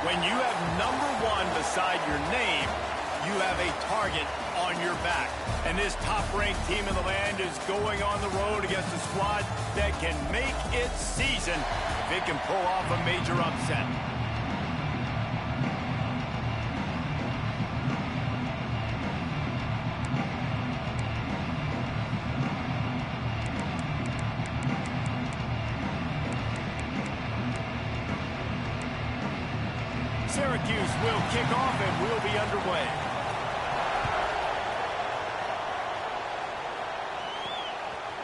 When you have #1 beside your name, you have a target on your back. And this top-ranked team in the land is going on the road against a squad that can make its season if it can pull off a major upset. Syracuse will kick off and we'll be underway.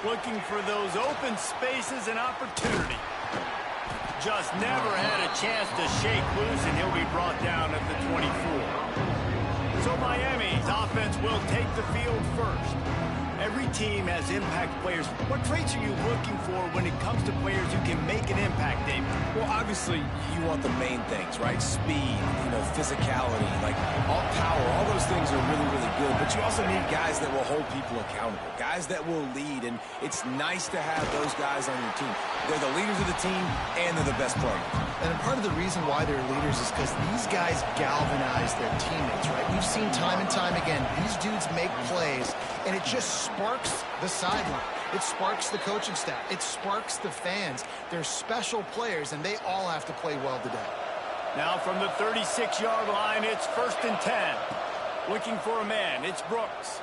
Looking for those open spaces and opportunity. Just never had a chance to shake loose, and he'll be brought down at the 24. So Miami's offense will take the field first. Every team has impact players. What traits are you looking for when it comes to players who can make an impact, David? Well, obviously, you want the main things, right? Speed, physicality, like all power, all those things are really, really good. But you also need guys that will hold people accountable, guys that will lead. And it's nice to have those guys on your team. They're the leaders of the team, and they're the best players. And part of the reason why they're leaders is because these guys galvanize their teammates, right? We've seen time and time again, these dudes make plays, and it just sparks the sideline. It sparks the coaching staff. It sparks the fans. They're special players, and they all have to play well today. Now from the 36-yard line, it's 1st and 10. Looking for a man, it's Brooks.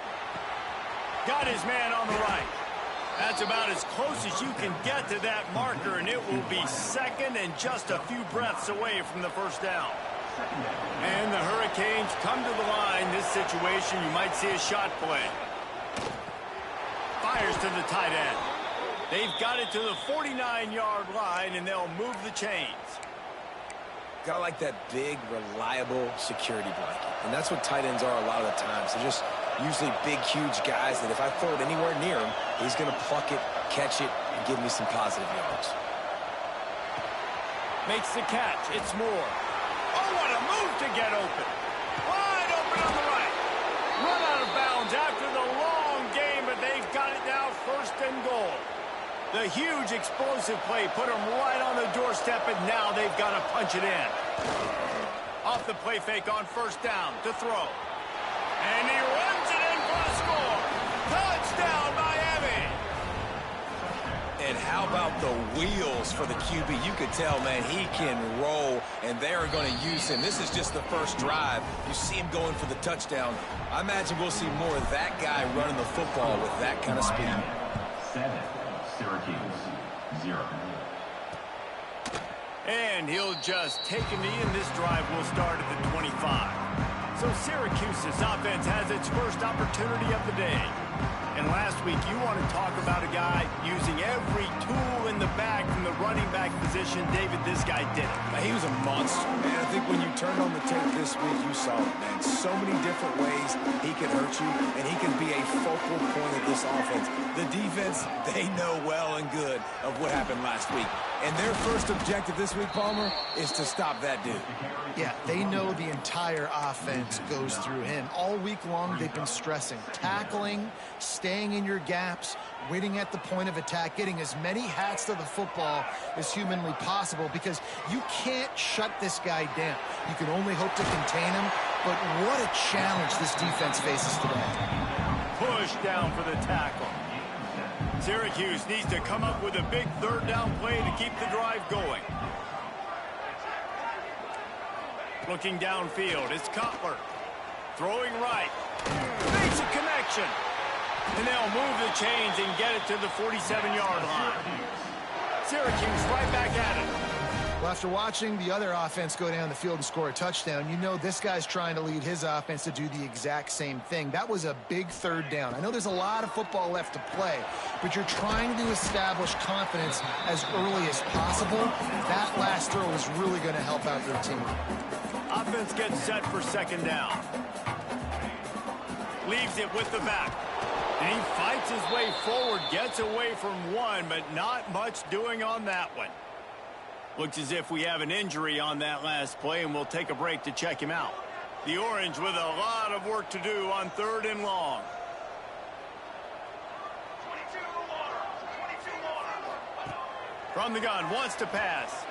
Got his man on the right. That's about as close as you can get to that marker, and it will be second and just a few breaths away from the first down. And the Hurricanes come to the line. This situation, you might see a shot play. Fires to the tight end. They've got it to the 49-yard line, and they'll move the chains. Gotta like that big, reliable security blanket. And that's what tight ends are a lot of the times. They're just usually big, huge guys that if I throw it anywhere near him, he's going to pluck it, catch it, and give me some positive yards. Makes the catch. It's Moore. Oh, what a move to get open. Wide open on the right. Run out of bounds after the long game, but they've got it now 1st and goal. The huge explosive play put them right on the doorstep, and now they've got to punch it in. Off the play fake on 1st down to throw. And he runs it in for the score. Touchdown, Miami. And how about the wheels for the QB? You could tell, man, he can roll, and they are going to use him. This is just the first drive. You see him going for the touchdown. I imagine we'll see more of that guy running the football with that kind of speed. 7, Syracuse, 0. And he'll just take a knee, and this drive will start at the 25. So Syracuse's offense has its first opportunity of the day. And last week, you want to talk about a guy using every tool in the bag from the running back position. David, this guy did it. He was a monster, man. I think when you turned on the tape this week, you saw it, man. So many different ways he can hurt you, and he can be a focal point of this offense. The defense, they know well and good of what happened last week. And their first objective this week, Palmer, is to stop that dude. Yeah, they know the entire offense goes through him. All week long, they've been stressing tackling, staying in your gaps, waiting at the point of attack, getting as many hats to the football as humanly possible, because you can't shut this guy down. You can only hope to contain him, but what a challenge this defense faces today. Push down for the tackle. Syracuse needs to come up with a big 3rd down play to keep the drive going. Looking downfield, it's Cutler. Throwing right. Makes a connection. And they'll move the chains and get it to the 47-yard line. Syracuse right back at it. Well, after watching the other offense go down the field and score a touchdown, you know this guy's trying to lead his offense to do the exact same thing. That was a big 3rd down. I know there's a lot of football left to play, but you're trying to establish confidence as early as possible. That last throw is really going to help out your team. Offense gets set for 2nd down. Leaves it with the back. And he fights his way forward, gets away from one, but not much doing on that one. Looks as if we have an injury on that last play, and we'll take a break to check him out. The Orange with a lot of work to do on 3rd and long. From the gun, wants to pass.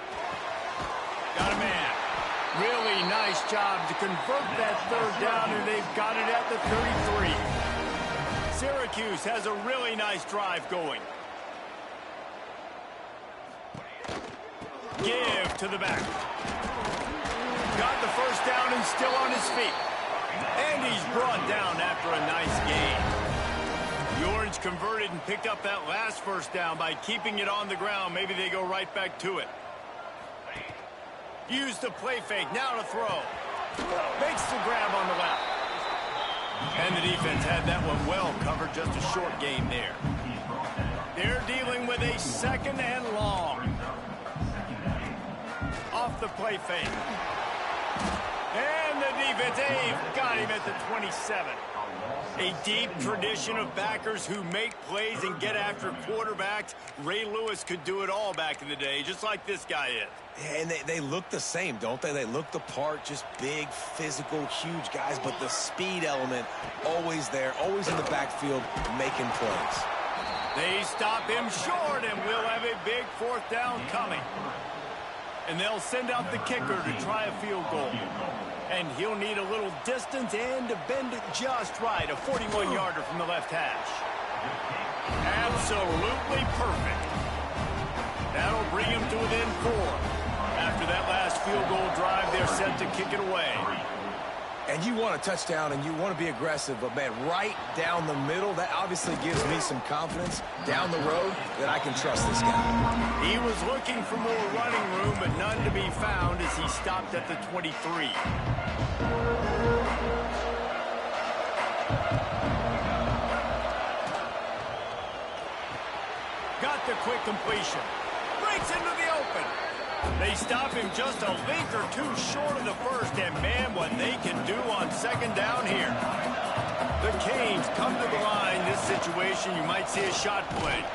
Got a man. Really nice job to convert that third down, and they've got it at the 33. Syracuse has a really nice drive going. Give to the back. Got the first down and still on his feet. And he's brought down after a nice gain. The Orange converted and picked up that last first down by keeping it on the ground. Maybe they go right back to it. Use the play fake. Now to throw. Makes the grab on the left. And the defense had that one well covered. Just a short gain there. They're dealing with a second and long. Off the play fake. And the defense, they've got him at the 27. A deep tradition of backers who make plays and get after quarterbacks. Ray Lewis could do it all back in the day, just like this guy is. Yeah, and they look the same, don't they? They look the part, just big, physical, huge guys, but the speed element always there, always in the backfield, making plays. They stop him short, and we'll have a big fourth down coming. And they'll send out the kicker to try a field goal. And he'll need a little distance and to bend it just right. A 41-yarder from the left hash. Absolutely perfect. That'll bring him to within 4. After that last field goal drive, they're set to kick it away. And you want a touchdown and you want to be aggressive, but, man, right down the middle, that obviously gives me some confidence down the road that I can trust this guy. He was looking for more running room, but none to be found as he stopped at the 23. Got the quick completion. Breaks into the open. They stop him just a link or two short of the first, and man, what they can do on second down here. The Canes come to the line. This situation, you might see a shot play.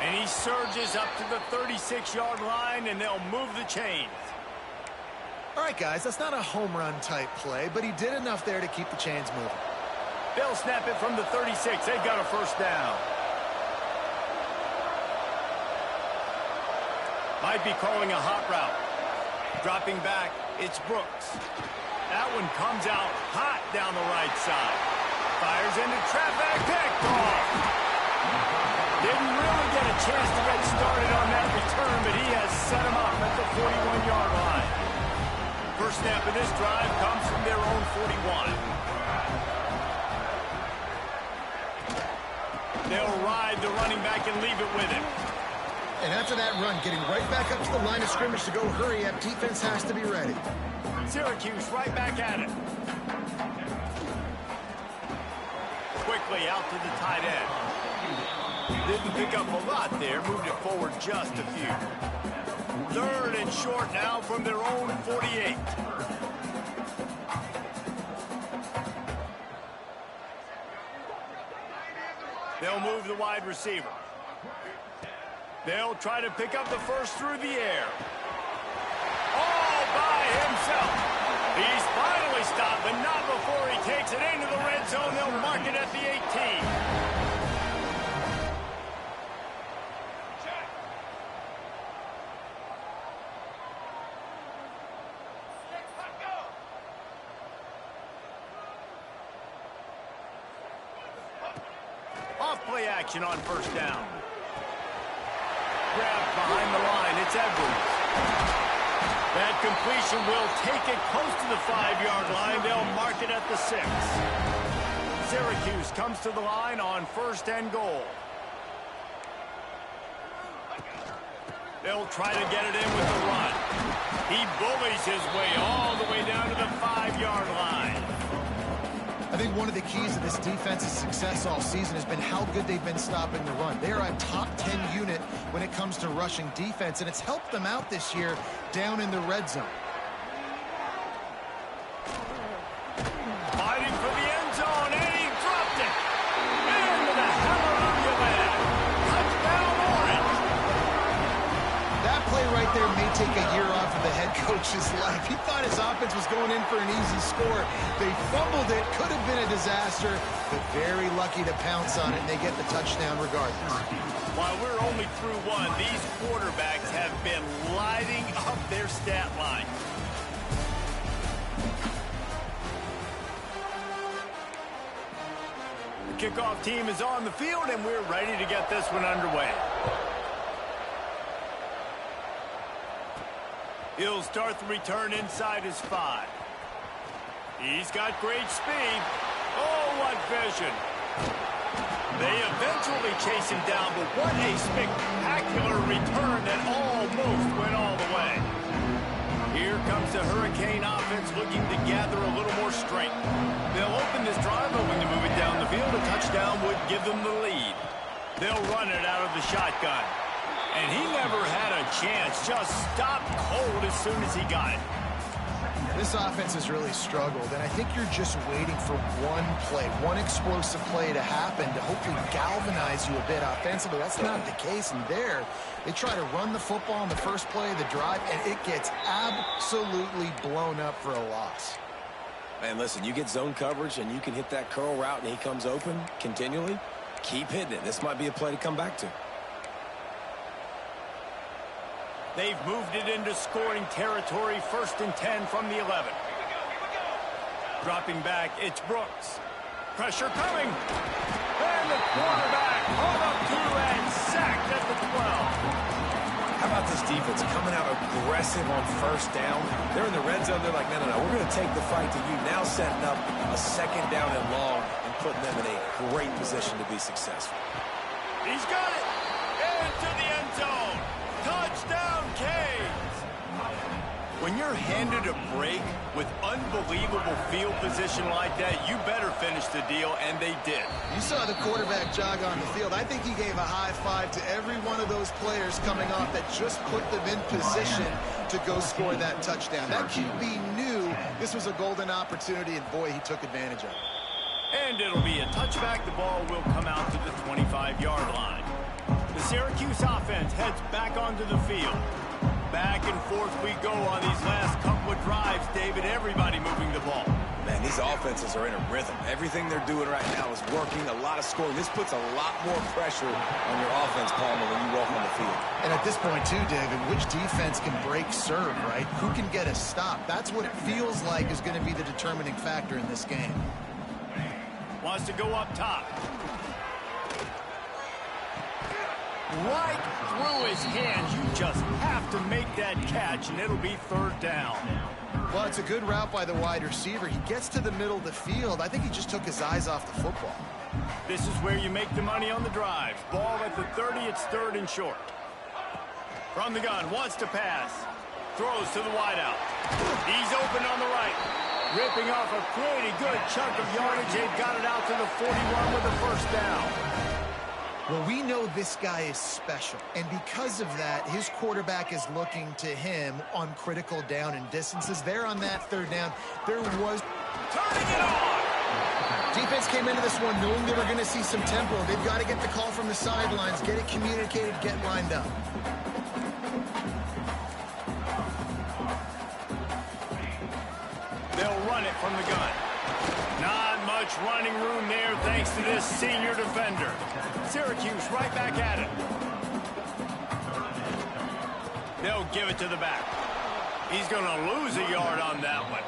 And he surges up to the 36-yard line, and they'll move the chains. All right, guys, that's not a home run type play, but he did enough there to keep the chains moving. They'll snap it from the 36. They've got a first down. Might be calling a hot route. Dropping back, it's Brooks. That one comes out hot down the right side. Fires into traffic, picked off. Didn't really get a chance to get started on that return, but he has set him up at the 41-yard line. First snap of this drive comes from their own 41. They'll ride the running back and leave it with him. And after that run, getting right back up to the line of scrimmage to go hurry up, defense has to be ready. Syracuse right back at it. Quickly out to the tight end. Didn't pick up a lot there, moved it forward just a few. Third and short now from their own 48. They'll move the wide receiver. They'll try to pick up the first through the air. All by himself. He's finally stopped, but not before he takes it into the red zone. They'll mark it at the 18. Off play action on first down. Grab behind the line. It's Edwards. That completion will take it close to the 5-yard line. They'll mark it at the 6. Syracuse comes to the line on first and goal. They'll try to get it in with the run. He bullies his way all the way down to the 5-yard line. I think one of the keys to this defense's success all season has been how good they've been stopping the run. They are a top 10 unit when it comes to rushing defense, and it's helped them out this year down in the red zone. Fighting for the end zone, and he dropped it. Into the hallelujah land. Touchdown, Orange. That play right there may take a year off of the head coach's life. He thought his offense was going in for an easy score. They fumbled it, could have been a disaster, but very lucky to pounce on it, and they get the touchdown regardless. While we're only through one, these quarterbacks have been lighting up their stat line. kickoff team is on the field, and we're ready to get this one underway. He'll start the return inside his 5. He's got great speed. Oh, what vision. They eventually chase him down, but what a spectacular return that almost went all the way. Here comes the Hurricane offense looking to gather a little more strength. They'll open this drive, hoping to move it down the field. A touchdown would give them the lead. They'll run it out of the shotgun. And he never had a chance, just stopped cold as soon as he got it. This offense has really struggled, and I think you're just waiting for one play, one explosive play to happen to hopefully galvanize you a bit offensively. That's not the case, and there, they try to run the football in the first play of the drive, and it gets absolutely blown up for a loss. Man, listen, you get zone coverage, and you can hit that curl route, and he comes open continually. Keep hitting it. This might be a play to come back to. They've moved it into scoring territory, 1st and 10 from the 11. Dropping back, it's Brooks. Pressure coming. And the quarterback hauled up to and sacked at the 12. How about this defense coming out aggressive on 1st down? They're in the red zone. They're like, no, we're going to take the fight to you. Now setting up a 2nd down and long and putting them in a great position to be successful. He's got it. Into the end zone. Touchdown, Canes! When you're handed a break with unbelievable field position like that, you better finish the deal, and they did. You saw the quarterback jog on the field. I think he gave a high five to every one of those players coming off that just put them in position to go score that touchdown. That QB knew this was a golden opportunity, and boy, he took advantage of it. And it'll be a touchback. The ball will come out to the 25-yard line. The Syracuse offense heads back onto the field. Back and forth we go on these last couple of drives, David. Everybody moving the ball. Man, these offenses are in a rhythm. Everything they're doing right now is working. A lot of scoring. This puts a lot more pressure on your offense, Palmer, when you walk on the field. And at this point, too, David, which defense can break serve, right? Who can get a stop? That's what it feels like is going to be the determining factor in this game. Wants to go up top. Right through his hands. You just have to make that catch, and it'll be 3rd down. Well, it's a good route by the wide receiver. He gets to the middle of the field. I think he just took his eyes off the football. This is where you make the money on the drive. Ball at the 30. It's 3rd and short. From the gun, wants to pass. Throws to the wideout. He's open on the right. Ripping off a pretty good chunk of yardage. They've got it out to the 41 with a 1st down. Well, we know this guy is special, and because of that, his quarterback is looking to him on critical down and distances. There on that 3rd down, there was... Turning it on! Defense came into this one knowing they were going to see some tempo. They've got to get the call from the sidelines, get it communicated, get lined up. They'll run it from the gun. Not much running room there thanks to this senior defender. Syracuse right back at it. They'll give it to the back. He's going to lose a yard on that one.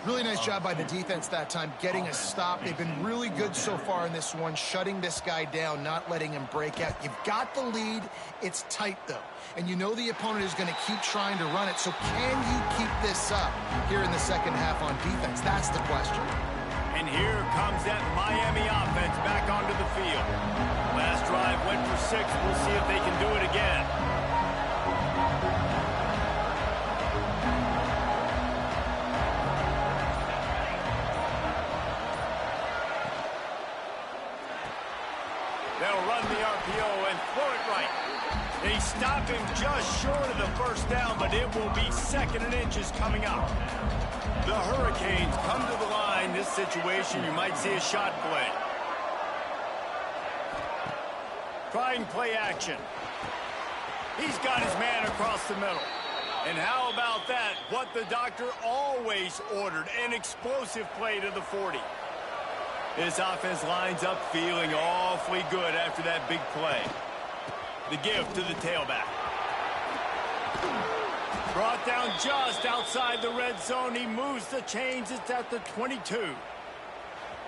Really nice job by the defense that time, getting a stop. They've been really good so far in this one, shutting this guy down, not letting him break out. You've got the lead. It's tight, though. And you know the opponent is going to keep trying to run it. So can you keep this up here in the 2nd half on defense? That's the question. And here comes that Miami offense back onto the field. Last drive went for 6. We'll see if they can do it again. They'll run the RPO and throw it right. They stop him just short of the 1st down, but it will be 2nd and inches coming up. The Hurricanes come to the line. This situation, you might see a shot play. Trying play action. He's got his man across the middle. And how about that? What the doctor always ordered, an explosive play to the 40. This offense lines up feeling awfully good after that big play. The give to the tailback. Brought down just outside the red zone. He moves the chains. It's at the 22.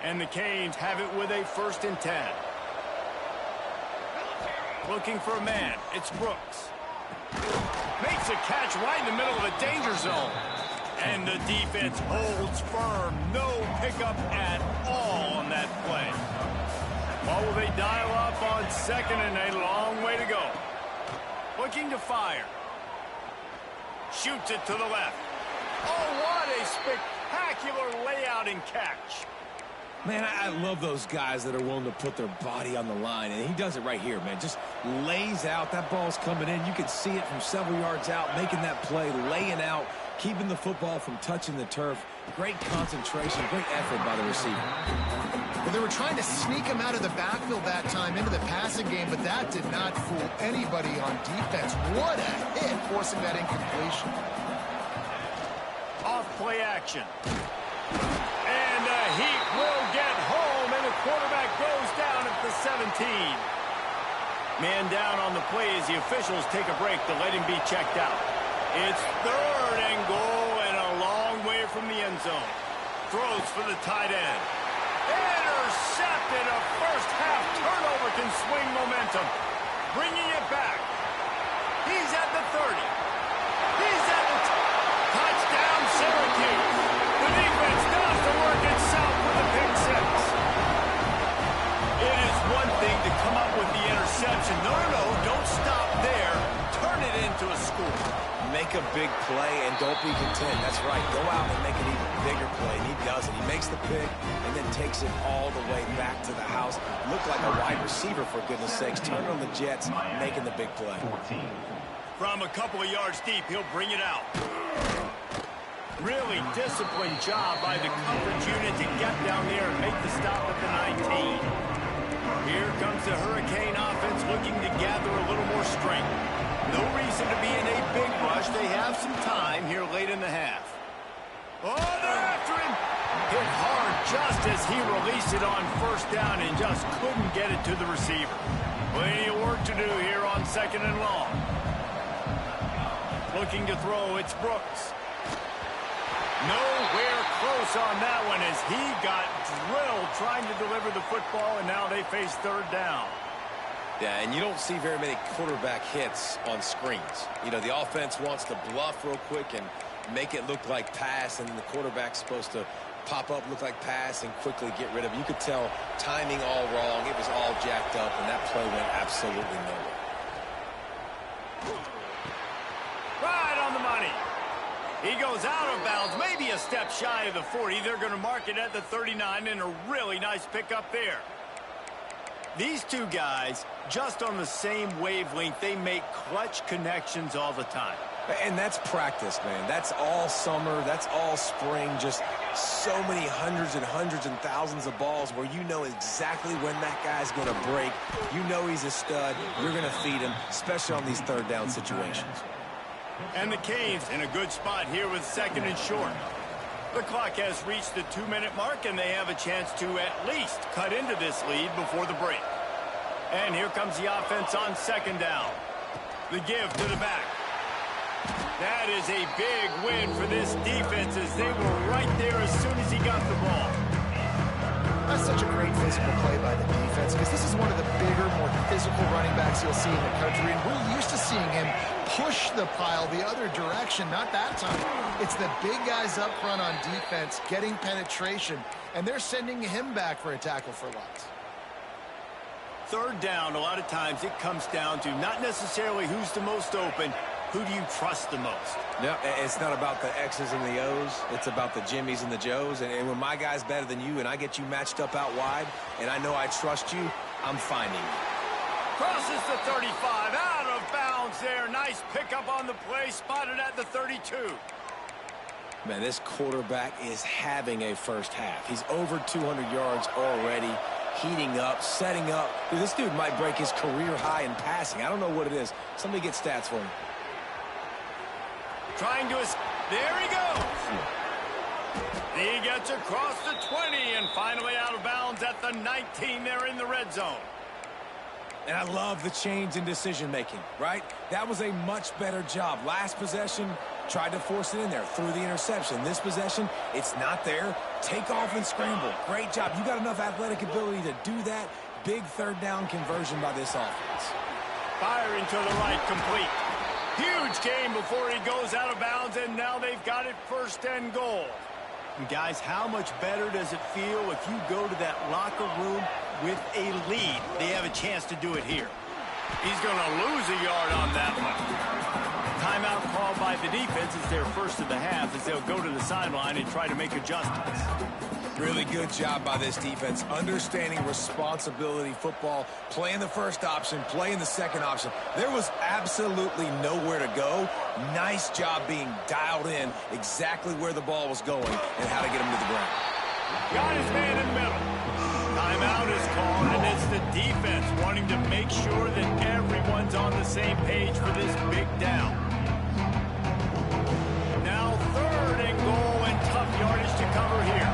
And the Canes have it with a 1st and 10. Looking for a man. It's Brooks. Makes a catch right in the middle of the danger zone. And the defense holds firm. No pickup at all on that play. What will they dial up on 2nd and a long way to go? Looking to fire. Shoots it to the left. Oh, what a spectacular layout and catch. Man, I love those guys that are willing to put their body on the line, and he does it right here, man. Just lays out. That ball's coming in. You can see it from several yards out, making that play, laying out, keeping the football from touching the turf. Great concentration, great effort by the receiver. Well, they were trying to sneak him out of the backfield that time into the passing game, but that did not fool anybody on defense. What a hit, forcing that incompletion. Off play action. And the Heat will get home, and the quarterback goes down at the 17. Man down on the play as the officials take a break to let him be checked out. It's 3rd and goal and a long way from the end zone. Throws for the tight end. Intercepted. A first-half turnover can swing momentum. Bringing it back. He's at the 30. He's at the touchdown, Syracuse. The defense does the work itself with a pick 6. It is one thing to come up with the interception. No, don't stop there. Turn it into a score. Make a big play and don't be content. That's right. Go out and make an even bigger play. And he does it. He makes the pick and then takes it all the way back to the house. Looked like a wide receiver, for goodness sakes. Turning on the Jets, making the big play. From a couple of yards deep, he'll bring it out. Really disciplined job by the coverage unit to get down there and make the stop at the 19. Here comes the Hurricane offense looking to gather a little more strength. No reason to be in a big rush. They have some time here late in the half. Oh, they're after him. Hit hard just as he released it on 1st down and just couldn't get it to the receiver. Plenty of work to do here on 2nd and long. Looking to throw, it's Brooks. Nowhere close on that one as he got drilled trying to deliver the football, and now they face 3rd down. Yeah, and you don't see very many quarterback hits on screens. You know, the offense wants to bluff real quick and make it look like pass, and the quarterback's supposed to pop up, look like pass, and quickly get rid of it. You could tell timing all wrong. It was all jacked up, and that play went absolutely nowhere. Right on the money. He goes out of bounds, maybe a step shy of the 40. They're going to mark it at the 39, and a really nice pickup there. These two guys, just on the same wavelength, they make clutch connections all the time. And that's practice, man. That's all summer. That's all spring. Just so many hundreds and thousands of balls where you know exactly when that guy's going to break. You know he's a stud. You're going to feed him, especially on these 3rd down situations. And the Canes in a good spot here with 2nd and short. The clock has reached the 2-minute mark, and they have a chance to at least cut into this lead before the break. And here comes the offense on 2nd down. The give to the back. That is a big win for this defense as they were right there as soon as he got the ball. That's such a great physical play by the defense because this is one of the bigger, more physical running backs you'll see in the country, and we're used to seeing him push the pile the other direction. Not that time. It's the big guys up front on defense getting penetration, and they're sending him back for a tackle for loss. 3rd down, a lot of times it comes down to not necessarily who's the most open, who do you trust the most? No, it's not about the X's and the O's. It's about the Jimmies and the Joes. And when my guy's better than you and I get you matched up out wide and I know I trust you, I'm finding you. Crosses the 35, out of bounds there. Nice pickup on the play, spotted at the 32. Man, this quarterback is having a 1st half. He's over 200 yards already, heating up, setting up. Dude, this dude might break his career high in passing. I don't know what it is. Somebody get stats for him. Trying to there he goes. He gets across the 20 and finally out of bounds at the 19. They're in the red zone. And I love the change in decision-making, right? That was a much better job. Last possession, tried to force it in there, threw the interception. This possession, it's not there. Take off and scramble. Great job. You got enough athletic ability to do that. Big third down conversion by this offense. Firing to the right, complete. Huge gain before he goes out of bounds, and now they've got it 1st and goal. And guys, how much better does it feel if you go to that locker room with a lead? They have a chance to do it here. He's going to lose a yard on that one. Timeout called by the defense is their first of the half as they'll go to the sideline and try to make adjustments. Really good job by this defense, understanding responsibility football, playing the first option, playing the second option. There was absolutely nowhere to go. Nice job being dialed in exactly where the ball was going and how to get him to the ground. Got his man in the middle. Timeout is called, and it's the defense wanting to make sure that everyone's on the same page for this big down. Now 3rd and goal and tough yardage to cover here.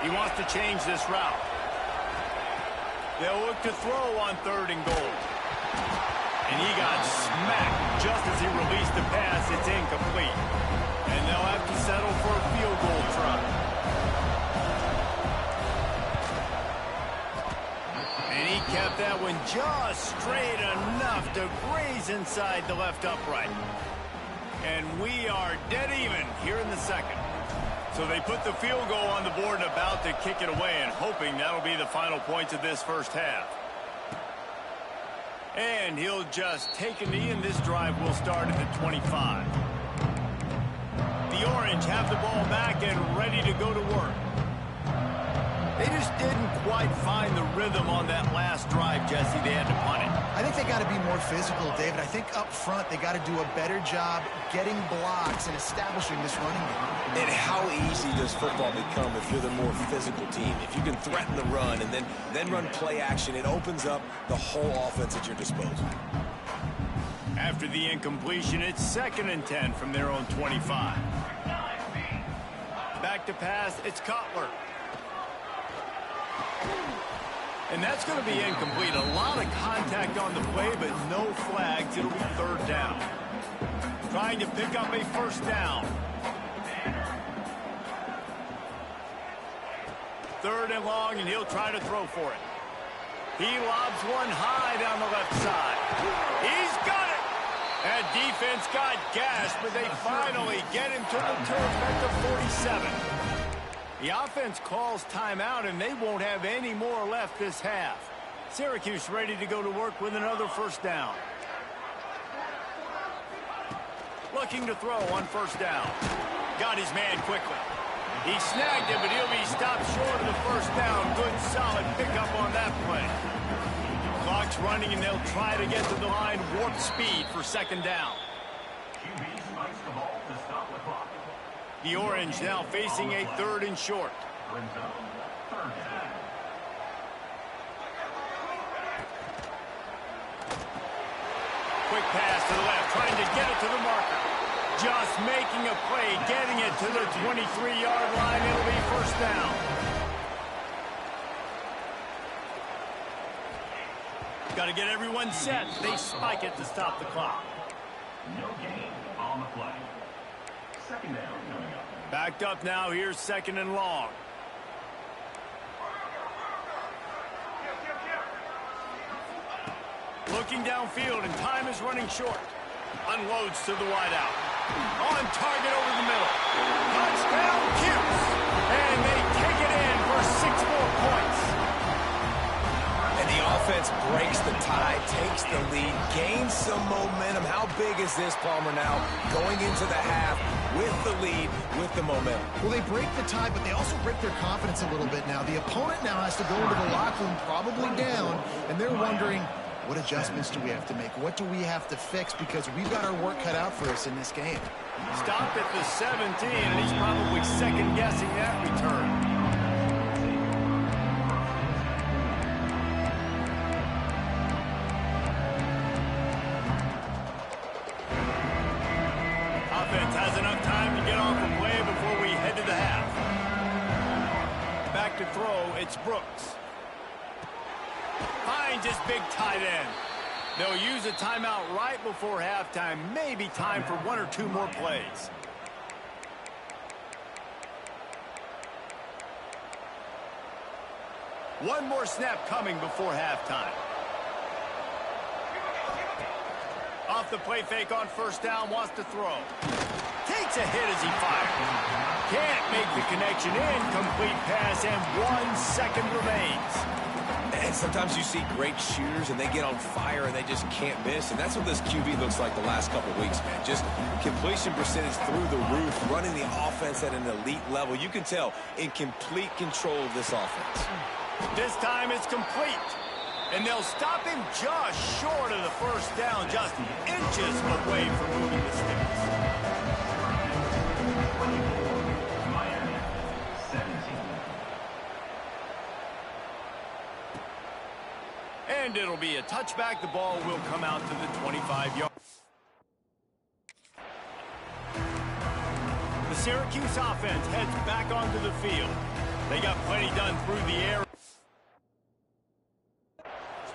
He wants to change this route. They'll look to throw on 3rd and goal. And he got smacked just as he released the pass. It's incomplete. And they'll have to settle for a field goal try. And he kept that one just straight enough to graze inside the left upright. And we are dead even here in the second. So they put the field goal on the board and about to kick it away, and hoping that'll be the final points of this first half. And he'll just take a knee, and this drive will start at the 25. The Orange have the ball back and ready to go to work. They just didn't quite find the rhythm on that last drive, Jesse. They had to punt it. I think they got to be more physical, David. I think up front they got to do a better job getting blocks and establishing this running game. And how easy does football become if you're the more physical team? If you can threaten the run and then run play action, it opens up the whole offense at your disposal. After the incompletion, it's 2nd and 10 from their own 25. Back to pass, it's Cutler. And that's going to be incomplete. A lot of contact on the play, but no flags. It'll be 3rd down. Trying to pick up a 1st down. 3rd and long, and he'll try to throw for it. He lobs one high down the left side. He's got it! That defense got gashed, but they finally get him to the turf at the 47. The offense calls timeout, and they won't have any more left this half. Syracuse ready to go to work with another 1st down. Looking to throw on 1st down. Got his man quickly. He snagged him, but he'll be stopped short of the 1st down. Good, solid pickup on that play. Clock's running, and they'll try to get to the line warp speed for 2nd down. The Orange now facing a 3rd and short. Quick pass to the left, trying to get it to the marker. Just making a play, getting it to the 23-yard line. It'll be 1st down. Got to get everyone set. They spike it to stop the clock. No gain on the play. 2nd down coming up. Backed up now. Here's 2nd and long. Looking downfield, and time is running short. Unloads to the wideout. On target over the middle. Touchdown, Cuse. And they take it in for 6 more points. And the offense breaks the tie, takes the lead, gains some momentum. How big is this, Palmer, now going into the half with the lead, with the momentum? Well, they break the tie, but they also break their confidence a little bit now. The opponent now has to go into the locker room probably down, and they're wondering, what adjustments do we have to make? What do we have to fix? Because we've got our work cut out for us in this game. Stopped at the 17, and he's probably second-guessing that return. Offense has enough time to get off the play before we head to the half. Back back to throw. It's Brooks. Finds his big tight end. They'll use a timeout right before halftime. Maybe time for one or two more plays. One more snap coming before halftime. Off the play fake on first down, wants to throw. Takes a hit as he fires. Can't make the connection. Incomplete pass, and 1 second remains. And sometimes you see great shooters, and they get on fire, and they just can't miss. And that's what this QB looks like the last couple of weeks, man. Just completion percentage through the roof, running the offense at an elite level. You can tell in complete control of this offense. This time it's complete. And they'll stop him just short of the first down, just inches away from moving the sticks. Miami, 17. And it'll be a touchback. The ball will come out to the 25-yard. The Syracuse offense heads back onto the field. They got plenty done through the air.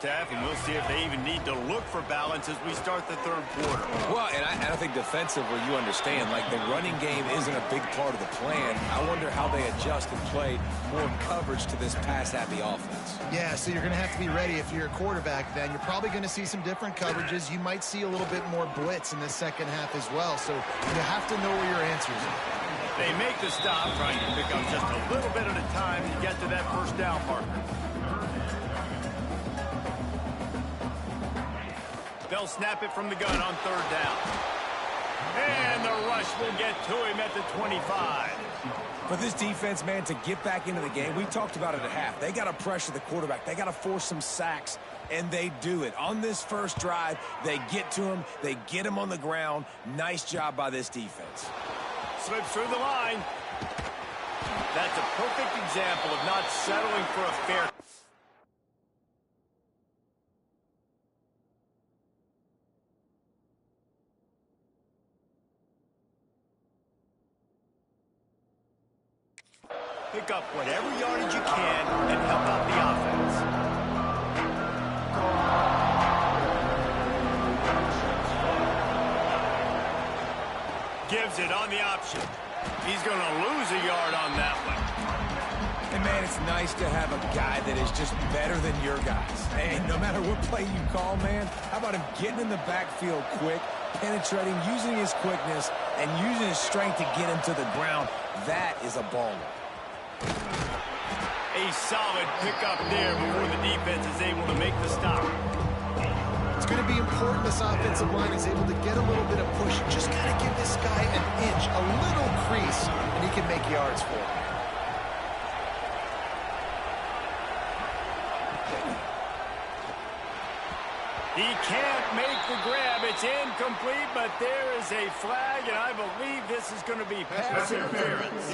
And we'll see if they even need to look for balance as we start the third quarter. Well, and I think defensively, you understand, like the running game isn't a big part of the plan. I wonder how they adjust and play more coverage to this pass-happy offense. Yeah, so you're going to have to be ready if you're a quarterback then. You're probably going to see some different coverages. You might see a little bit more blitz in the second half as well. So you have to know where your answers are. They make the stop, trying to pick up just a little bit at a time to get to that first down marker. They'll snap it from the gun on third down. And the rush will get to him at the 25. For this defense, man, to get back into the game, we talked about it at half. They got to pressure the quarterback. They got to force some sacks, and they do it. On this first drive, they get to him. They get him on the ground. Nice job by this defense. Slips through the line. That's a perfect example of not settling for a fair. Pick up whatever yardage you can and help out the offense. Gives it on the option. He's going to lose a yard on that one. And, man, it's nice to have a guy that is just better than your guys. And no matter what play you call, man, how about him getting in the backfield quick, penetrating, using his quickness, and using his strength to get him to the ground. That is a baller. A solid pickup there before the defense is able to make the stop. It's going to be important this offensive line is able to get a little bit of push. Just got to give this guy an inch, a little crease, and he can make yards for it. He can't make the grab. It's incomplete, but there is a flag, and I believe this is going to be pass interference.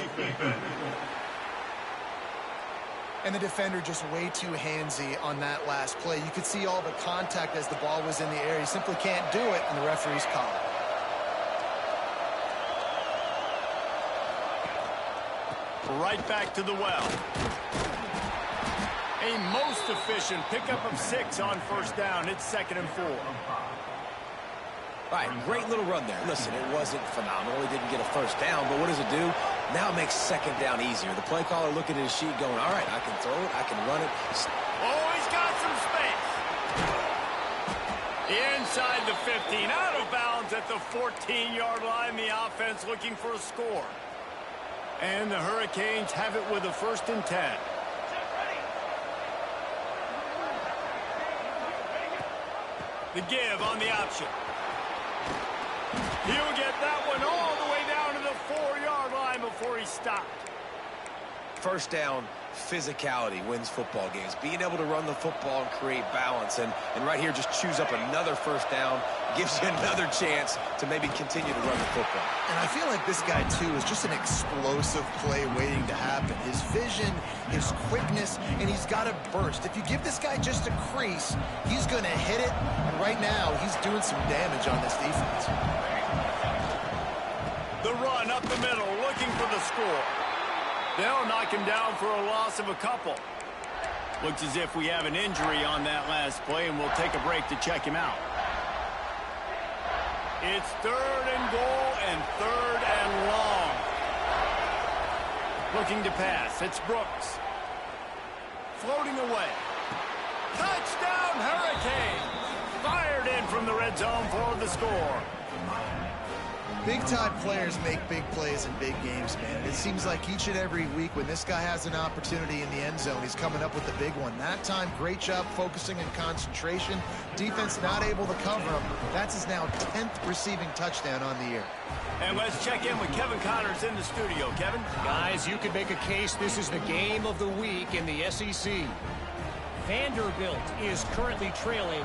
And the defender just way too handsy on that last play. You could see all the contact as the ball was in the air. He simply can't do it, and the referee's call. Right back to the well. A most efficient pickup of 6 on first down. It's 2nd and 4. All right, great little run there. Listen, it wasn't phenomenal. He didn't get a first down, but what does it do? Now it makes 2nd down easier. The play caller looking at his sheet going, all right, I can throw it, I can run it. Oh, he's got some space. Inside the 15, out of bounds at the 14-yard line. The offense looking for a score. And the Hurricanes have it with a 1st and 10. The give on the option. He'll get that one all the way down to the 4-yard line before he stopped. First down, physicality wins football games. Being able to run the football and create balance. And right here, just choose up another first down. Gives you another chance to maybe continue to run the football. And I feel like this guy, too, is just an explosive play waiting to happen. His vision, his quickness, and he's got a burst. If you give this guy just a crease, he's going to hit it. And right now, he's doing some damage on this defense. The run up the middle, looking for the score. They'll knock him down for a loss of a couple. Looks as if we have an injury on that last play, and we'll take a break to check him out. It's 3rd and goal and 3rd and long. Looking to pass. It's Brooks. Floating away. Touchdown, Hurricane! Fired in from the red zone for the score. Big-time players make big plays in big games, man. It seems like each and every week when this guy has an opportunity in the end zone, he's coming up with the big one. That time, great job focusing and concentration. Defense not able to cover him. That's his now 10th receiving touchdown on the year. And let's check in with Kevin Connors in the studio. Kevin? Guys, you can make a case this is the game of the week in the SEC. Vanderbilt is currently trailing,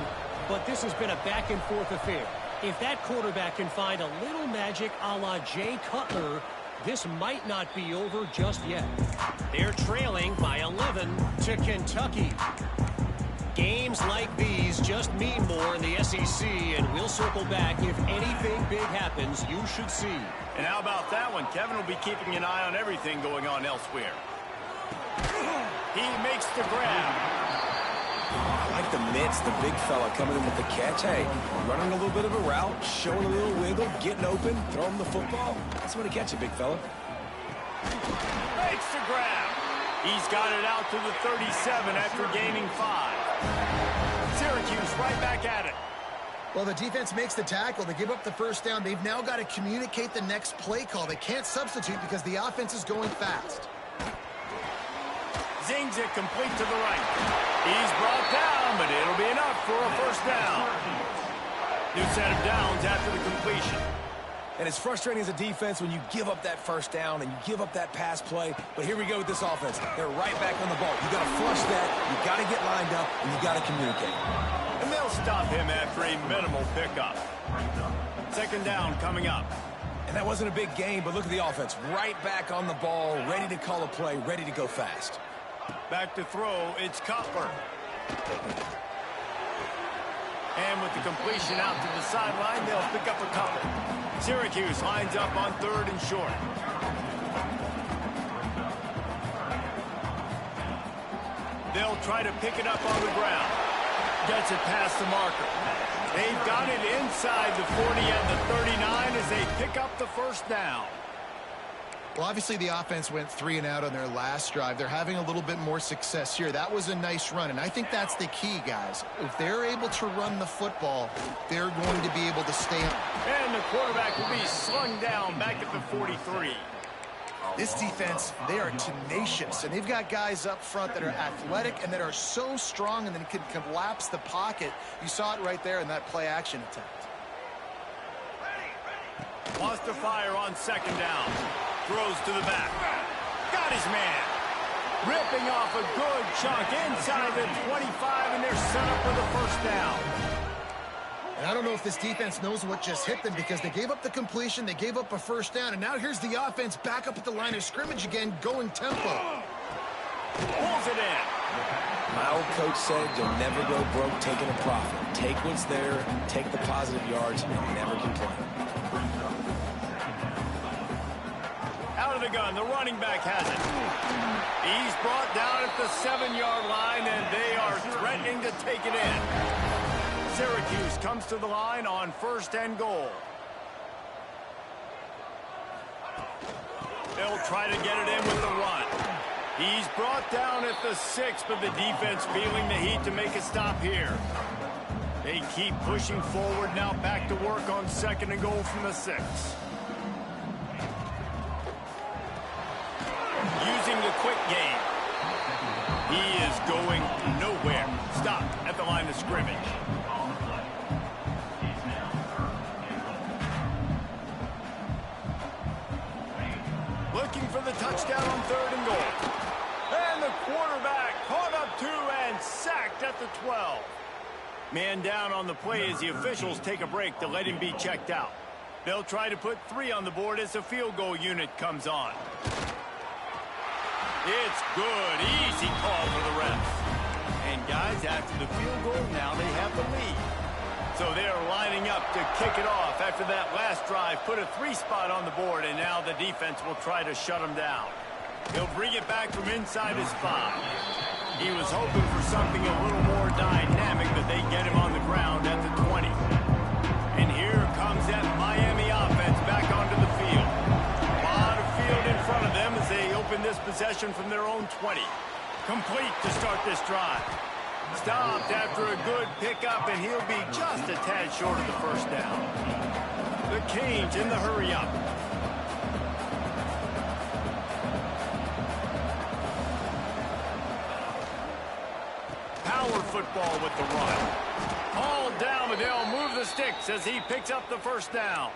but this has been a back-and-forth affair. If that quarterback can find a little magic a la Jay Cutler, this might not be over just yet. They're trailing by 11 to Kentucky. Games like these just mean more in the SEC, and we'll circle back. If anything big happens, you should see. And how about that one? Kevin will be keeping an eye on everything going on elsewhere. He makes the grab. I like the mitts, the big fella coming in with the catch. Hey, running a little bit of a route, showing a little wiggle, getting open, throwing the football. That's when to catch it, big fella. Makes the grab. He's got it out to the 37 after gaining 5. Syracuse right back at it. Well, the defense makes the tackle. They give up the first down. They've now got to communicate the next play call. They can't substitute because the offense is going fast. Zings it complete to the right. He's brought down, but it'll be enough for a first down. New set of downs after the completion. And it's frustrating as a defense when you give up that first down and you give up that pass play. But here we go with this offense. They're right back on the ball. You got to flush that. You got to get lined up, and you got to communicate. And they'll stop him after a minimal pickup. 2nd down coming up. And that wasn't a big gain, but look at the offense. Right back on the ball, ready to call a play, ready to go fast. Back to throw, it's Cutler. And with the completion out to the sideline, they'll pick up a couple. Syracuse lines up on 3rd and short. They'll try to pick it up on the ground. Gets it past the marker. They've got it inside the 40 and the 39 as they pick up the first down. Well, obviously the offense went 3 and out on their last drive. They're having a little bit more success here. That was a nice run, and I think that's the key, guys. If they're able to run the football, they're going to be able to stay on. And the quarterback will be slung down back at the 43. This defense, they are tenacious, and they've got guys up front that are athletic and that are so strong and then can collapse the pocket. You saw it right there in that play-action attempt. Wants to fire on 2nd down. Throws to the back. Got his man. Ripping off a good chunk inside the 25, and they're set up with a first down. And I don't know if this defense knows what just hit them because they gave up the completion, they gave up a first down, and now here's the offense back up at the line of scrimmage again, going tempo. Pulls it in. My old coach said you'll never go broke taking a profit. Take what's there, take the positive yards, and never complain. Out of the gun, the running back has it. He's brought down at the 7-yard line, and they are threatening to take it in. Syracuse comes to the line on 1st and goal. They'll try to get it in with the run. He's brought down at the 6, but the defense feeling the heat to make a stop here. They keep pushing forward, now back to work on 2nd and goal from the 6. Using the quick game. He is going nowhere. Stop at the line of scrimmage. Looking for the touchdown on 3rd and goal. And the quarterback caught up 2 and sacked at the 12. Man down on the play as the officials take a break to let him be checked out. They'll try to put 3 on the board as the field goal unit comes on. It's good. Easy call for the refs. And guys, after the field goal, now they have the lead. So they're lining up to kick it off after that last drive. Put a 3 spot on the board, and now the defense will try to shut them down. He'll bring it back from inside his 5. He was hoping for something a little more dynamic, but they get him on the ground at the 20. And here comes that Miami offense back onto the field. A lot of field in front of them as they open this possession from their own 20. Complete to start this drive. Stopped after a good pickup, and he'll be just a tad short of the first down. The Canes in the hurry-up. Power football with the run. All down, but they'll move the sticks as he picks up the first down.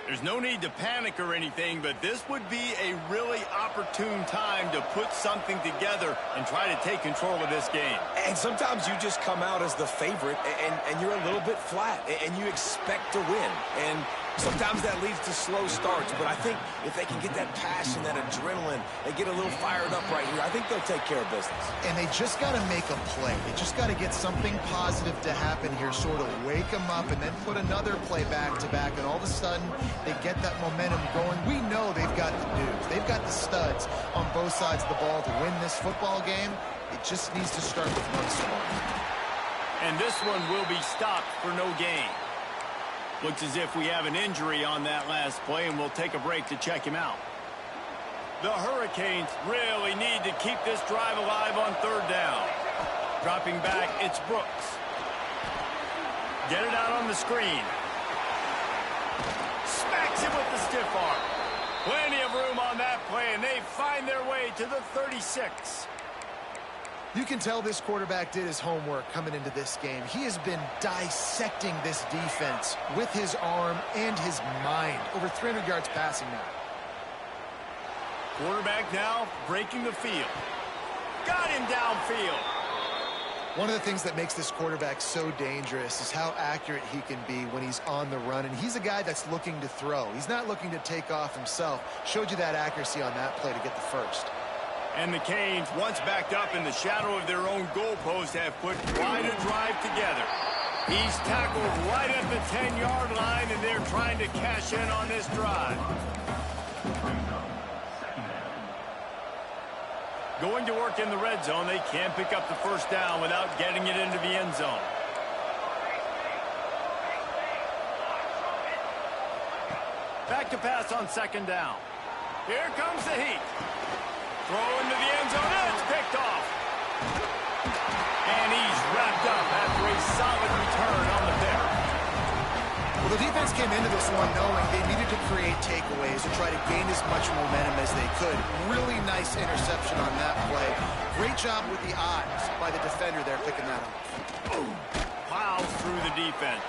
There's no need to panic or anything, but this would be a really opportune time to put something together and try to take control of this game. And sometimes you just come out as the favorite, and you're a little bit flat, and you expect to win. And sometimes that leads to slow starts, but I think if they can get that passion, that adrenaline, they get a little fired up right here, I think they'll take care of business. And they just got to make a play. They just got to get something positive to happen here, sort of wake them up, and then put another play back-to-back, and all of a sudden they get that momentum going. We know they've got the dudes. They've got the studs on both sides of the ball to win this football game. It just needs to start with one score. And this one will be stopped for no gain. Looks as if we have an injury on that last play, and we'll take a break to check him out. The Hurricanes really need to keep this drive alive on third down. Dropping back, it's Brooks. Get it out on the screen. Smacks it with the stiff arm. Plenty of room on that play, and they find their way to the 36. You can tell this quarterback did his homework coming into this game. He has been dissecting this defense with his arm and his mind. Over 300 yards passing now. Quarterback now breaking the field. Got him downfield. One of the things that makes this quarterback so dangerous is how accurate he can be when he's on the run. And he's a guy that's looking to throw. He's not looking to take off himself. Showed you that accuracy on that play to get the first. And the Canes, once backed up in the shadow of their own goalpost, have put quite a drive together. He's tackled right at the 10-yard line, and they're trying to cash in on this drive. Going to work in the red zone, they can't pick up the first down without getting it into the end zone. Back to pass on second down. Here comes the heat. Throw into the end zone, and it's picked off. And he's wrapped up after a solid return on the pick. Well, the defense came into this one knowing they needed to create takeaways to try to gain as much momentum as they could. Really nice interception on that play. Great job with the eyes by the defender there picking that up. Plows through the defense.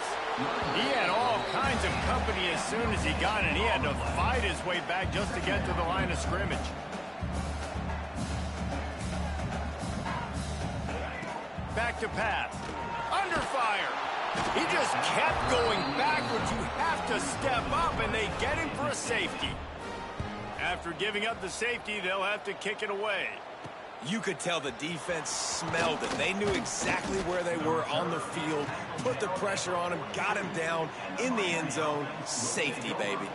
He had all kinds of company as soon as he got it. He had to fight his way back just to get to the line of scrimmage. Back to pass. Under fire. He just kept going backwards. You have to step up, and they get him for a safety. After giving up the safety, they'll have to kick it away. You could tell the defense smelled it. They knew exactly where they were on the field, put the pressure on him, got him down in the end zone. Safety, baby.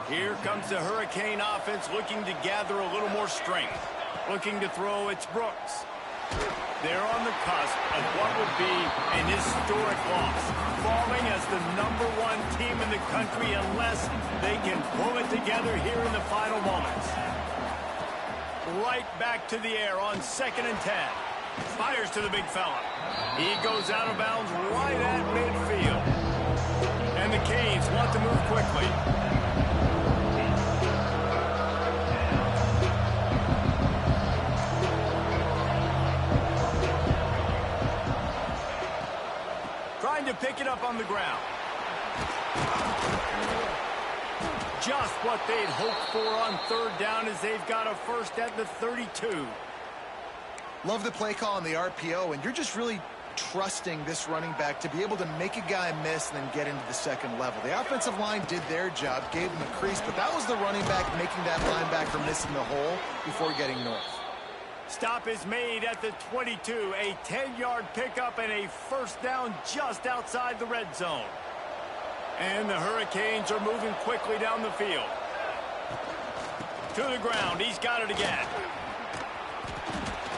Here comes the Hurricane offense looking to gather a little more strength. Looking to throw, it's Brooks. They're on the cusp of what would be an historic loss, falling as the #1 team in the country unless they can pull it together here in the final moments. Right back to the air on 2nd and 10. Fires to the big fella. He goes out of bounds right at midfield. And the Canes want to move quickly. Trying to pick it up on the ground. Just what they'd hoped for on third down as they've got a first at the 32. Love the play call on the RPO, and you're just really trusting this running back to be able to make a guy miss and then get into the second level. The offensive line did their job, gave him a crease, but that was the running back making that linebacker missing the hole before getting north. Stop is made at the 22. A 10-yard pickup and a first down just outside the red zone. And the Hurricanes are moving quickly down the field. To the ground. He's got it again.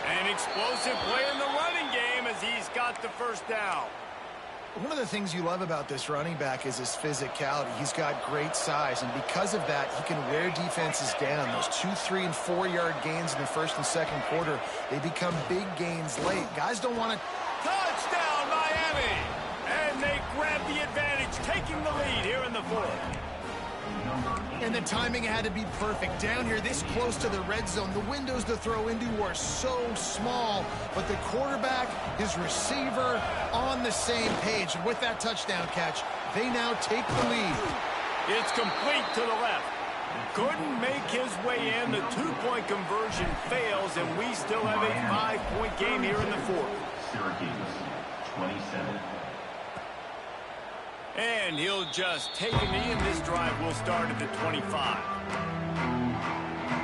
An explosive play in the running game as he's got the first down. One of the things you love about this running back is his physicality. He's got great size, and because of that, he can wear defenses down. Those 2, 3, and 4-yard gains in the first and second quarter, they become big gains late. Guys don't want to... Touchdown, Miami! And they grab the advantage, taking the lead here in the fourth. And the timing had to be perfect. Down here, this close to the red zone, the windows to throw into are so small. But the quarterback, his receiver, on the same page. And with that touchdown catch, they now take the lead. It's complete to the left. Couldn't make his way in. The two-point conversion fails, and we still have a 5-point game here in the fourth. Syracuse, 27. And he'll just take a knee, and this drive will start at the 25.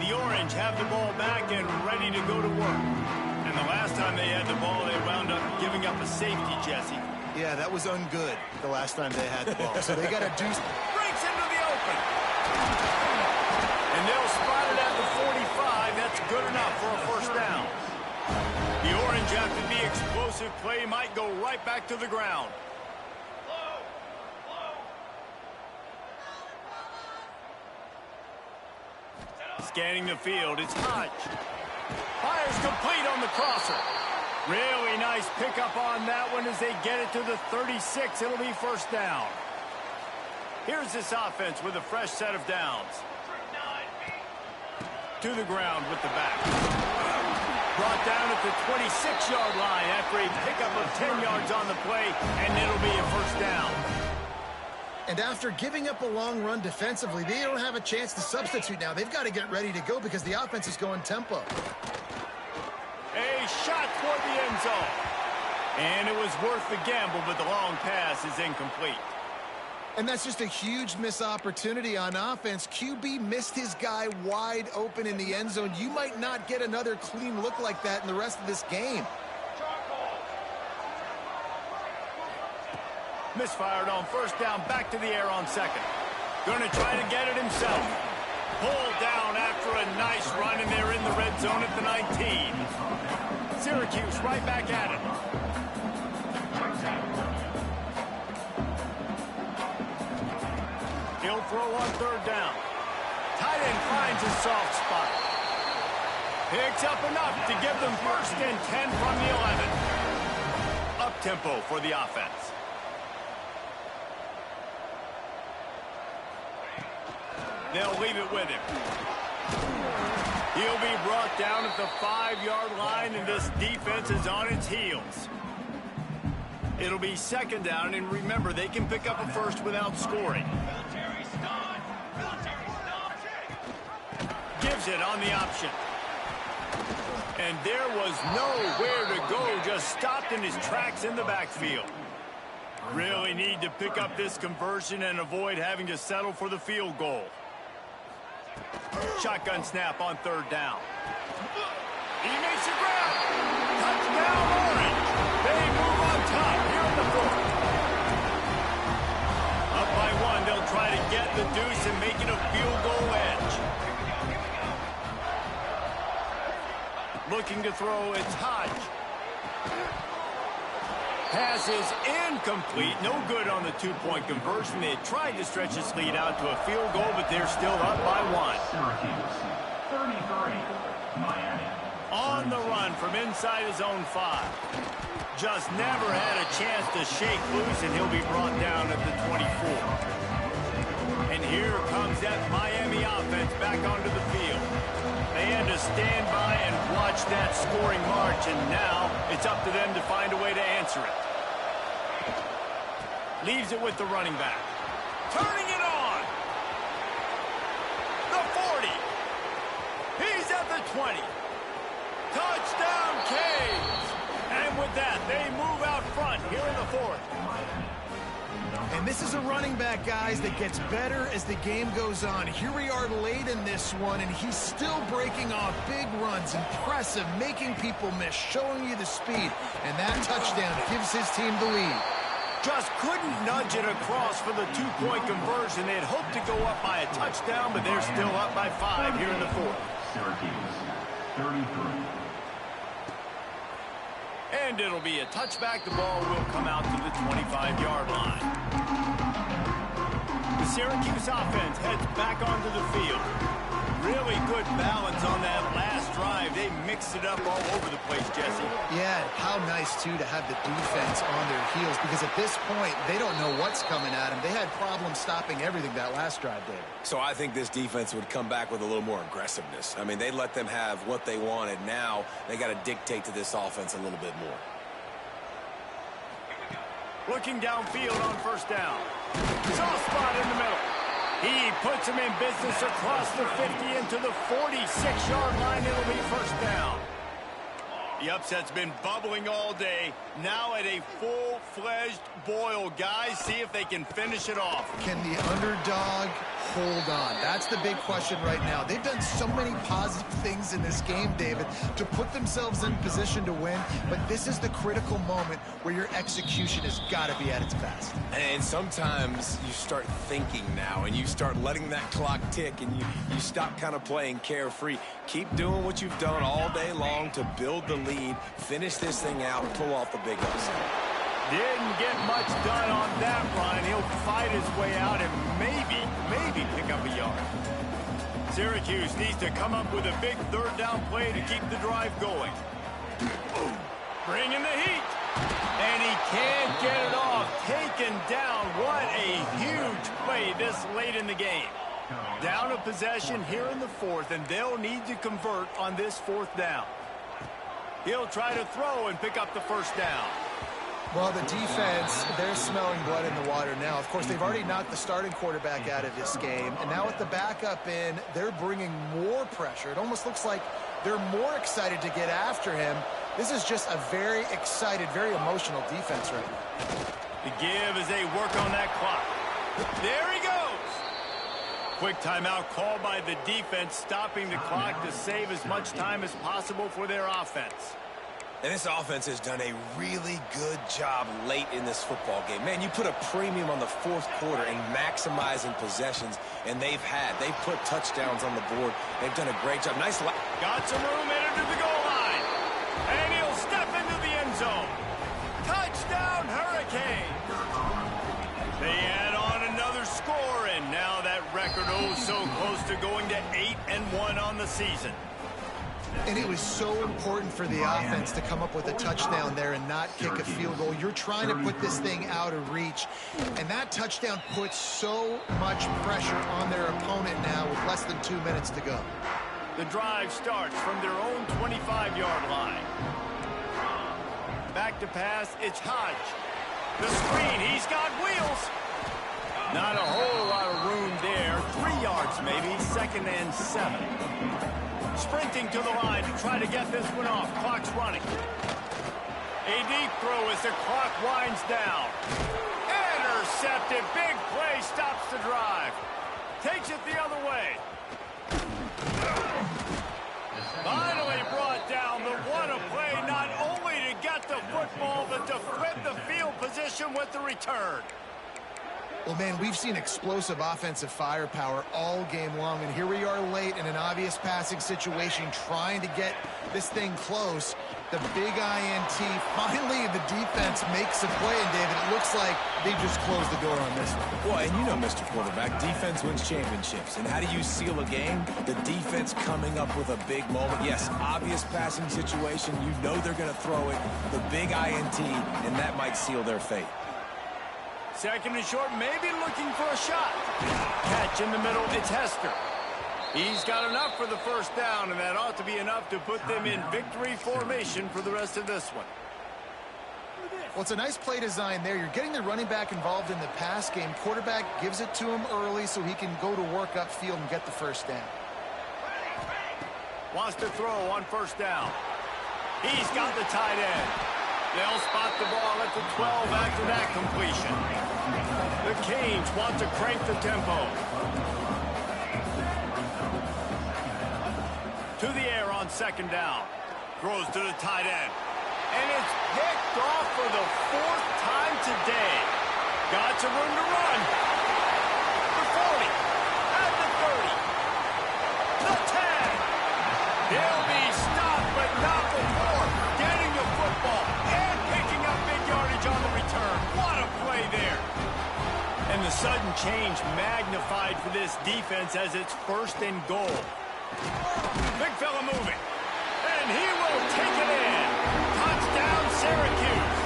The Orange have the ball back and ready to go to work. And the last time they had the ball, they wound up giving up a safety, Jesse. Yeah, that was ungood the last time they had the ball. So they got to do... Breaks into the open. And they'll spot it at the 45. That's good enough for a first down. The Orange, after the explosive play, might go right back to the ground. Scanning the field, it's Hodge. Fires complete on the crosser. Really nice pickup on that one as they get it to the 36. It'll be first down. Here's this offense with a fresh set of downs. To the ground with the back. Brought down at the 26-yard line after a pickup of 10 yards on the play, and it'll be a first down. And after giving up a long run defensively, they don't have a chance to substitute now. They've got to get ready to go because the offense is going tempo. A shot toward the end zone. And it was worth the gamble, but the long pass is incomplete. And that's just a huge missed opportunity on offense. QB missed his guy wide open in the end zone. You might not get another clean look like that in the rest of this game. Misfired on first down, back to the air on second. Gonna try to get it himself. Pulled down after a nice run, and they're in the red zone at the 19. Syracuse right back at it. He'll throw on third down. Tight end finds a soft spot. Picks up enough to give them first and 10 from the 11. Up-tempo for the offense. They'll leave it with him. He'll be brought down at the 5-yard line, and this defense is on its heels. It'll be second down, and remember, they can pick up a first without scoring. Gives it on the option. And there was nowhere to go, just stopped in his tracks in the backfield. Really need to pick up this conversion and avoid having to settle for the field goal. Shotgun snap on third down. He makes the grab. Touchdown, Orange. They move on top here in the fourth. Up by one, they'll try to get the deuce and make it a field goal edge. Looking to throw, it's Hodge. Pass is incomplete. No good on the two-point conversion. They tried to stretch this lead out to a field goal, but they're still up by one. Syracuse, 33. Miami. On the run from inside his own 5. Just never had a chance to shake loose, and he'll be brought down at the 24. And here comes that Miami offense back onto the field. They had to stand by and watch that scoring march, and now it's up to them to find a way to answer it. Leaves it with the running back. Turning it on. The 40. He's at the 20. Touchdown, Canes. And with that, they move out front here in the fourth. And this is a running back, guys, that gets better as the game goes on. Here we are late in this one, and he's still breaking off big runs. Impressive, making people miss, showing you the speed. And that touchdown gives his team the lead. Just couldn't nudge it across for the two-point conversion. They'd hoped to go up by a touchdown, but they're still up by 5 here in the fourth. Syracuse, 33. And it'll be a touchback. The ball will come out to the 25-yard line. The Syracuse offense heads back onto the field. Really good balance on that last drive. They mixed it up all over the place, Jesse. Yeah, how nice, too, to have the defense on their heels, because at this point, they don't know what's coming at them. They had problems stopping everything that last drive, David. So I think this defense would come back with a little more aggressiveness. I mean, they let them have what they wanted. Now they got to dictate to this offense a little bit more. Looking downfield on first down. Soft spot in the middle. He puts him in business across the 50 into the 46-yard line. It'll be first down. The upset's been bubbling all day. Now at a full-fledged boil. Guys, see if they can finish it off. Can the underdog hold on? That's the big question right now. They've done so many positive things in this game, David, to put themselves in position to win, but this is the critical moment where your execution has got to be at its best. And sometimes you start thinking now, and you start letting that clock tick, and you stop kind of playing carefree. Keep doing what you've done all day long to build the lead, finish this thing out, and pull off the big upset. Didn't get much done on that run. He'll fight his way out and maybe pick up a yard. Syracuse needs to come up with a big third down play to keep the drive going. Bringing the heat. And he can't get it off. Taken down. What a huge play this late in the game. Down a possession here in the fourth, and they'll need to convert on this fourth down. He'll try to throw and pick up the first down. Well, the defense, they're smelling blood in the water now. Of course, they've already knocked the starting quarterback out of this game. And now with the backup in, they're bringing more pressure. It almost looks like they're more excited to get after him. This is just a very excited, very emotional defense right now. The give as they work on that clock. There he goes. Quick timeout called by the defense, stopping the clock to save as much time as possible for their offense. And this offense has done a really good job late in this football game. Man, you put a premium on the fourth quarter and maximizing possessions, and they've put touchdowns on the board. They've done a great job. Nice. Got some room headed to the goal line. And he'll step into the end zone. Touchdown, Hurricane. They add on another score, and now that record so close to going to 8-1 on the season. And it was so important for the offense to come up with a touchdown there and not kick a field goal. You're trying to put this thing out of reach, and that touchdown puts so much pressure on their opponent now with less than 2 minutes to go. The drive starts from their own 25-yard line. Back to pass, it's Hodge. The screen, he's got wheels. Not a whole lot of room there. 3 yards maybe, 2nd and 7. Sprinting to the line to try to get this one off. Clock's running. A deep throw as the clock winds down. Intercepted. Big play stops the drive. Takes it the other way. Finally brought down. The one play not only to get the football, but to flip the field position with the return. Well, man, we've seen explosive offensive firepower all game long, and here we are late in an obvious passing situation trying to get this thing close. The big INT, finally the defense makes a play, and David, it looks like they just closed the door on this one. Well, and you know, Mr. Quarterback, defense wins championships. And how do you seal a game? The defense coming up with a big moment. Yes, obvious passing situation. You know they're going to throw it. The big INT, and that might seal their fate. 2nd and short, maybe looking for a shot. Catch in the middle, it's Hester. He's got enough for the first down, and that ought to be enough to put them in victory formation for the rest of this one. Well, it's a nice play design there. You're getting the running back involved in the pass game. Quarterback gives it to him early so he can go to work upfield and get the first down. Wants to throw on first down. He's got the tight end. They'll spot the ball at the 12 after that completion. The Canes want to crank the tempo. To the air on 2nd down. Throws to the tight end. And it's picked off for the 4th time today. Got some room to run. The 40. At the 30. The 10. He'll be stopped, but not before getting the football and picking up big yardage on the return. What a play there. And the sudden change magnified for this defense as it's 1st and goal. Big fella moving. And he will take it in. Touchdown, Syracuse.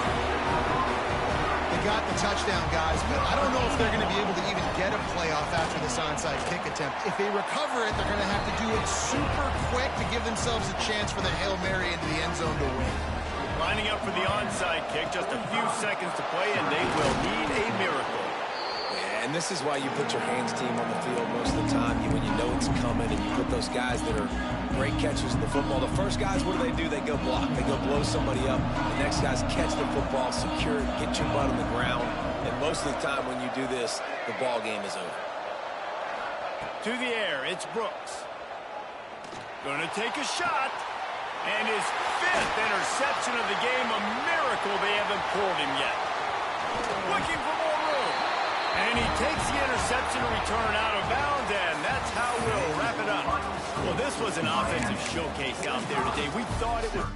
They got the touchdown, guys, but I don't know if they're going to be able to even get a playoff after this onside kick attempt. If they recover it, they're going to have to do it super quick to give themselves a chance for the Hail Mary into the end zone to win. Lining up for the onside kick, just a few seconds to play, and they will need a miracle. And this is why you put your hands team on the field most of the time. When you know it's coming, and you put those guys that are great catchers of the football. The first guys, what do? They go block. They go blow somebody up. The next guys catch the football, secure it, get your butt on the ground. And most of the time when you do this, the ball game is over. To the air, it's Brooks. Going to take a shot. And his 5th interception of the game, a miracle they haven't pulled him yet. Looking for more room. And he takes the interception and return out of bounds, and that's how we'll wrap it up. Well, this was an offensive showcase out there today. We thought it would...